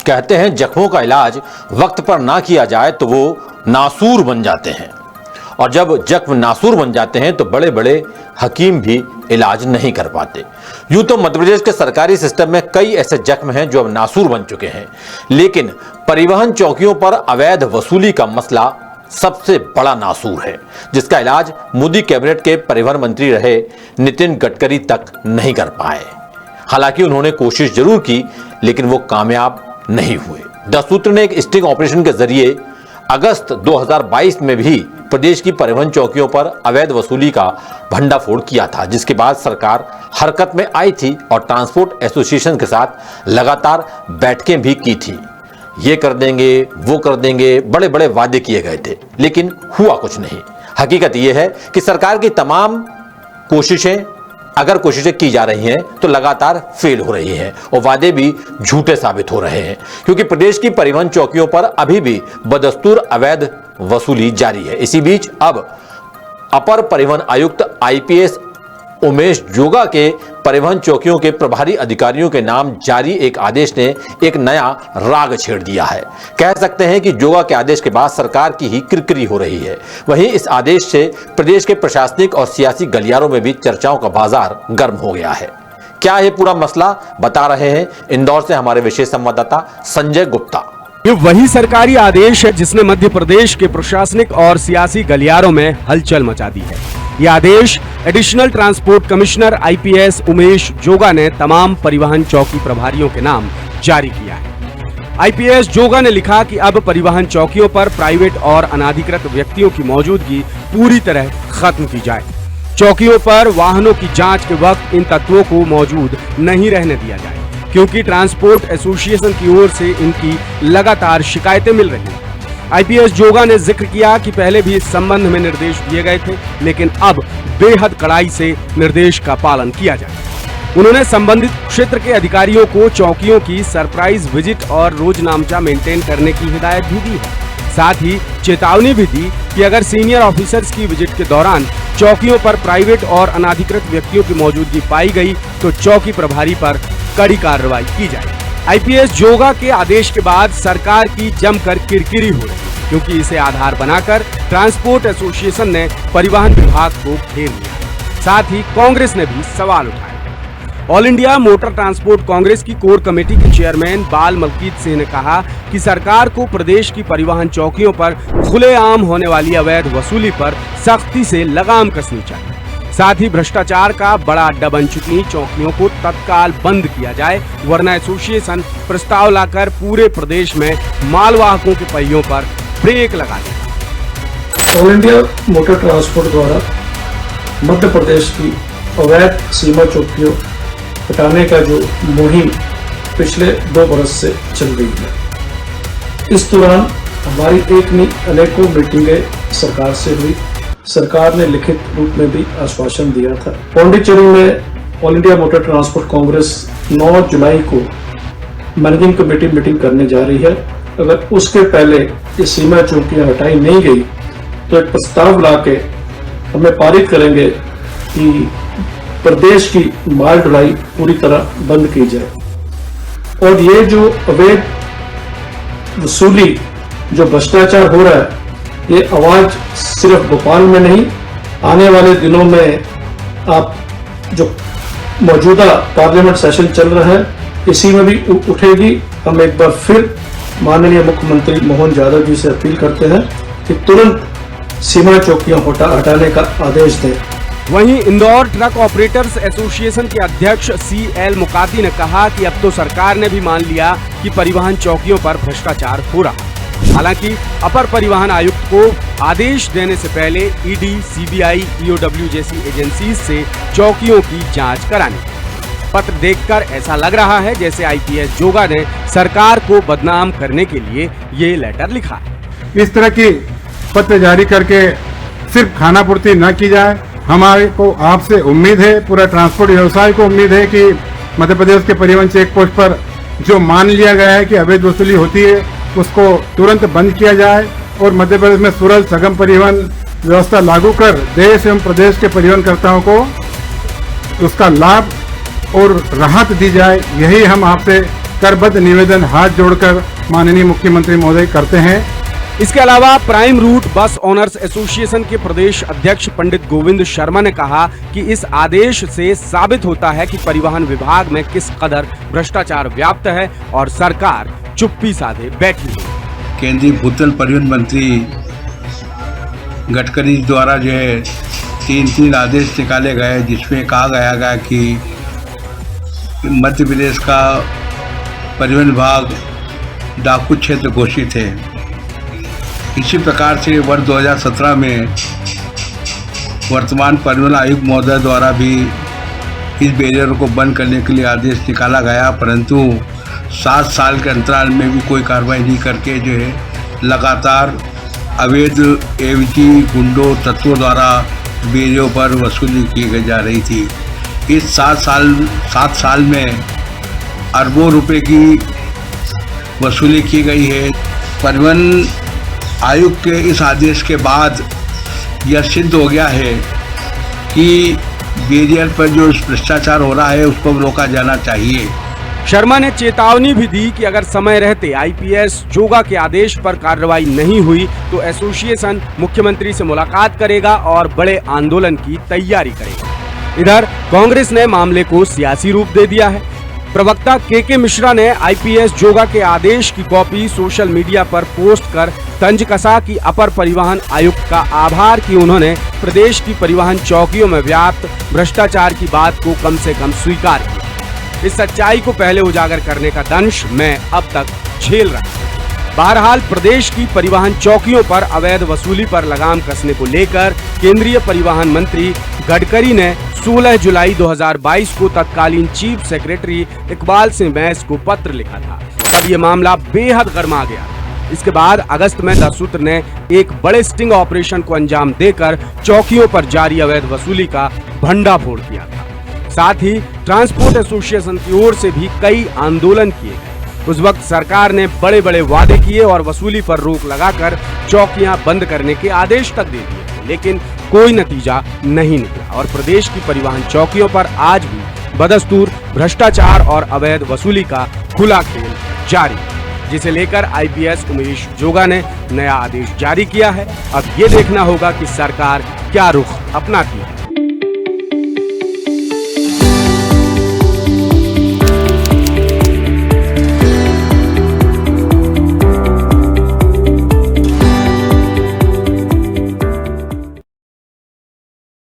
कहते हैं जख्मों का इलाज वक्त पर ना किया जाए तो वो नासूर बन जाते हैं, और जब जख्म नासूर बन जाते हैं तो बड़े बड़े हकीम भी इलाज नहीं कर पाते। यूं तो मध्य प्रदेश के सरकारी सिस्टम में कई ऐसे जख्म हैं जो अब नासूर बन चुके हैं, लेकिन परिवहन चौकियों पर अवैध वसूली का मसला सबसे बड़ा नासूर है, जिसका इलाज मोदी कैबिनेट के परिवहन मंत्री रहे नितिन गडकरी तक नहीं कर पाए। हालांकि उन्होंने कोशिश जरूर की, लेकिन वो कामयाब नहीं हुए। 10 सूत्र ने एक स्टिंग ऑपरेशन के जरिए अगस्त 2022 में भी प्रदेश की परिवहन चौकियों पर अवैध वसूली का भंडाफोड़ किया था, जिसके बाद सरकार हरकत में आई थी और ट्रांसपोर्ट एसोसिएशन के साथ लगातार बैठकें भी की थी। ये कर देंगे, वो कर देंगे, बड़े बड़े वादे किए गए थे, लेकिन हुआ कुछ नहीं। हकीकत यह है कि सरकार की तमाम कोशिशें की जा रही हैं तो लगातार फेल हो रही हैं और वादे भी झूठे साबित हो रहे हैं, क्योंकि प्रदेश की परिवहन चौकियों पर अभी भी बदस्तूर अवैध वसूली जारी है। इसी बीच अब अपर परिवहन आयुक्त आईपीएस उमेश जोगा के परिवहन चौकियों के प्रभारी अधिकारियों के नाम जारी एक आदेश ने एक नया राग छेड़ दिया है। कह सकते हैं कि जोगा के आदेश के बाद सरकार की ही किरकिरी हो रही है। वहीं इस आदेश से प्रदेश के प्रशासनिक और सियासी गलियारों में भी चर्चाओं का बाजार गर्म हो गया है। क्या है पूरा मसला, बता रहे हैं इंदौर से हमारे विशेष संवाददाता संजय गुप्ता। ये वही सरकारी आदेश है जिसने मध्य प्रदेश के प्रशासनिक और सियासी गलियारों में हलचल मचा दी है। ये आदेश additional transport commissioner IPS Umesh Joga ने तमाम परिवहन चौकी प्रभारियों के नाम जारी किया है। आईपीएस जोगा ने लिखा कि अब परिवहन चौकियों पर प्राइवेट और अनाधिकृत व्यक्तियों की मौजूदगी पूरी तरह खत्म की जाए। चौकियों पर वाहनों की जांच के वक्त इन तत्वों को मौजूद नहीं रहने दिया जाए, क्योंकि ट्रांसपोर्ट एसोसिएशन की ओर से इनकी लगातार शिकायतें मिल रही हैं। आईपीएस जोगा ने जिक्र किया कि पहले भी इस संबंध में निर्देश दिए गए थे, लेकिन अब बेहद कड़ाई से निर्देश का पालन किया जाए। उन्होंने संबंधित क्षेत्र के अधिकारियों को चौकियों की सरप्राइज विजिट और रोजनामचा मेंटेन करने की हिदायत भी दी है। साथ ही चेतावनी भी दी कि अगर सीनियर ऑफिसर्स की विजिट के दौरान चौकियों पर प्राइवेट और अनाधिकृत व्यक्तियों की मौजूदगी पाई गई तो चौकी प्रभारी पर कड़ी कार्रवाई की जाए। आईपीएस जोगा के आदेश के बाद सरकार की जमकर किरकिरी हो रही है, क्योंकि इसे आधार बनाकर ट्रांसपोर्ट एसोसिएशन ने परिवहन विभाग को घेर लिया। साथ ही कांग्रेस ने भी सवाल उठाए। All India motor transport Congress की कोर कमेटी के चेयरमैन बाल मलकीत सिंह ने कहा कि सरकार को प्रदेश की परिवहन चौकियों पर खुलेआम होने वाली अवैध वसूली पर सख्ती से लगाम कसनी चाहिए। साथ ही भ्रष्टाचार का बड़ा अड्डा बन चुकी चौकियों को तत्काल बंद किया जाए, वरना एसोसिएशन प्रस्ताव लाकर पूरे प्रदेश में मालवाहकों के पहियों पर ब्रेक लगा देगा। ऑल इंडिया मोटर ट्रांसपोर्ट द्वारा मध्य प्रदेश की अवैध सीमा चौकियों हटाने का जो मुहिम पिछले 2 बरस से चल रही है, इस दौरान हमारी एक नहीं अनेकों मीटिंगें सरकार से हुई। सरकार ने लिखित रूप में भी आश्वासन दिया था। पौंडीचेरी में all India motor transport Congress 9 जुलाई को मैनेजिंग कमेटी मीटिंग करने जा रही है। अगर उसके पहले ये सीमा चौकियां हटाई नहीं गई तो एक प्रस्ताव लाके हमें पारित करेंगे कि प्रदेश की माल ढुलाई पूरी तरह बंद की जाए। और ये जो अवैध वसूली, जो भ्रष्टाचार हो रहा है, ये आवाज सिर्फ भोपाल में नहीं, आने वाले दिनों में आप जो मौजूदा पार्लियामेंट सेशन चल रहा है इसी में भी उठेगी। हम एक बार फिर माननीय मुख्यमंत्री मोहन यादव जी से अपील करते हैं कि तुरंत सीमा चौकियां हटाने का आदेश दें। वहीं इंदौर ट्रक ऑपरेटर्स एसोसिएशन के अध्यक्ष CL मुकाती ने कहा कि अब तो सरकार ने भी मान लिया कि परिवहन चौकियों पर भ्रष्टाचार हो रहा। हालांकि अपर परिवहन आयुक्त को आदेश देने से पहले ईडी, सीबीआई, ईओडब्ल्यू जैसी एजेंसीज से चौकियों की जांच करानी। पत्र देखकर ऐसा लग रहा है जैसे आईपीएस जोगा ने सरकार को बदनाम करने के लिए ये लेटर लिखा है। इस तरह की पत्र जारी करके सिर्फ खानापूर्ति न की जाए। हमारे को आपसे उम्मीद है, पूरा ट्रांसपोर्ट व्यवसाय को उम्मीद है कि मध्य प्रदेश के परिवहन चेक पोस्ट पर जो मान लिया गया है कि अवैध वसूली होती है उसको तुरंत बंद किया जाए और मध्य प्रदेश में सरल सघन परिवहन व्यवस्था लागू कर देश एवं प्रदेश के परिवहनकर्ताओं को उसका लाभ और राहत दी जाए। यही हम आपसे करबद्ध निवेदन हाथ जोड़कर माननीय मुख्यमंत्री महोदय करते हैं। इसके अलावा prime route bus owners association के प्रदेश अध्यक्ष पंडित गोविंद शर्मा ने कहा कि इस आदेश से साबित होता है कि परिवहन विभाग में किस कदर भ्रष्टाचार व्याप्त है और सरकार चुप्पी साधे बैठी है। केंद्रीय भूतल परिवहन मंत्री गडकरी द्वारा जो है 3 आदेश निकाले गए, जिसमें कहा गया कि मध्य प्रदेश का परिवहन विभाग डाकू क्षेत्र घोषित है। इसी प्रकार से वर्ष 2017 में वर्तमान परिवहन आयुक्त महोदय द्वारा भी इस बैरियर को बंद करने के लिए आदेश निकाला गया, परंतु 7 साल के अंतराल में भी कोई कार्रवाई नहीं करके जो है लगातार अवैध एवजी गुंडों तत्वों द्वारा बैरियरों पर वसूली की जा रही थी। इस 7 साल में अरबों रुपए की वसूली की गई है। परिवहन आयुक्त के इस आदेश के बाद यह सिद्ध हो गया है कि बैरियर पर जो भ्रष्टाचार हो रहा है उसको रोका जाना चाहिए। शर्मा ने चेतावनी भी दी कि अगर समय रहते आईपीएस जोगा के आदेश पर कार्रवाई नहीं हुई तो एसोसिएशन मुख्यमंत्री से मुलाकात करेगा और बड़े आंदोलन की तैयारी करेगा। इधर कांग्रेस ने मामले को सियासी रूप दे दिया है। प्रवक्ता के मिश्रा ने आईपीएस जोगा के आदेश की कॉपी सोशल मीडिया पर पोस्ट कर तंज कसा कि अपर परिवहन आयुक्त का आभार कि उन्होंने प्रदेश की परिवहन चौकियों में व्याप्त भ्रष्टाचार की बात को कम से कम स्वीकार किया। इस सच्चाई को पहले उजागर करने का दंश मैं अब तक झेल रहा हूं। बहरहाल प्रदेश की परिवहन चौकियों पर अवैध वसूली पर लगाम कसने को लेकर केंद्रीय परिवहन मंत्री गडकरी ने 16 जुलाई 2022 को तत्कालीन चीफ सेक्रेटरी इकबाल सिंह बैस को पत्र लिखा था। तब ये मामला बेहद गर्मा गया। इसके बाद अगस्त में द सूत्र ने एक बड़े स्टिंग ऑपरेशन को अंजाम देकर चौकियों पर जारी अवैध वसूली का भंडाफोड़ किया था। साथ ही ट्रांसपोर्ट एसोसिएशन की ओर से भी कई आंदोलन किए गए। उस वक्त सरकार ने बड़े बड़े वादे किए और वसूली पर रोक लगाकर चौकियां बंद करने के आदेश तक दे दिए, लेकिन कोई नतीजा नहीं निकला और प्रदेश की परिवहन चौकियों पर आज भी बदस्तूर भ्रष्टाचार और अवैध वसूली का खुला खेल जारी है, जिसे लेकर आईपीएस उमेश जोगा ने नया आदेश जारी किया है। अब ये देखना होगा कि सरकार क्या रुख अपनाती है।